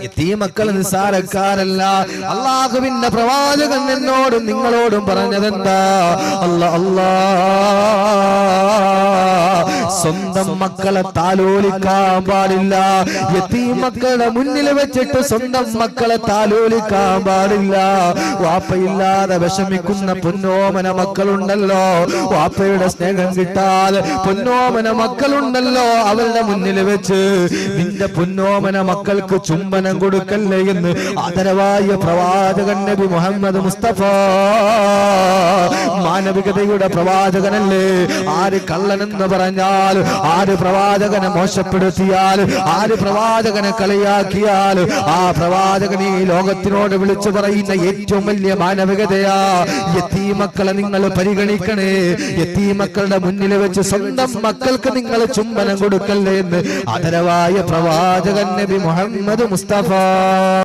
യതീമക്കൾ നിസ്സാരക്കാരല്ല. അല്ലാഹുവിന്റെ പ്രവാചകൻ എന്നോടും നിങ്ങളോടും പറഞ്ഞതെന്താ? സ്വന്തം മക്കളെ താലോലിക്കാൻ പാടില്ല. യതീമക്കളുടെ മുന്നിൽ വെച്ചിട്ട് സ്വന്തം മക്കളെ താലോലിക്കാൻ പാടില്ല. വാപ്പയില്ലാതെ വിഷമിക്കുന്ന പൊന്നോമന മക്കളുണ്ടല്ലോ, വാപ്പയുടെ സ്നേഹം കിട്ടാതെ പൊന്നോമന മക്കളുണ്ടല്ലോ, അവരുടെ മുന്നിൽ വെച്ച് നിന്റെ പൊന്നോമന മക്കൾക്ക് ചുംബനം കൊടുക്കല്ലേ എന്ന് ആദരവായ പ്രവാചകൻ നബി മുഹമ്മദ് മുസ്തഫ. മാനവികതയുടെ പ്രവാചകനല്ലേ. ആര് കള്ളനെന്ന് പറഞ്ഞാൽ, ആര് പ്രവാചകനെ മോശപ്പെടുത്തിയാൽ, ആര് പ്രവാചകനെ കളിയാക്കിയാൽ ആ പ്രവാചകൻ ഈ ലോകത്തിനോട് വിളിച്ചു പറയുന്ന ഏറ്റവും വലിയ മാനവികതയാ. യതീമക്കളെ നിങ്ങൾ പരിഗണിക്കണേ. യതീമക്കളുടെ മുന്നിൽ വെച്ച് സ്വന്തം മക്കൾക്ക് നിങ്ങൾ ചുംബനം കൊടുക്കല്ലേ എന്ന് ആദരവായ പ്രവാചകൻ നബി മുഹമ്മദ് മുസ്തഫ.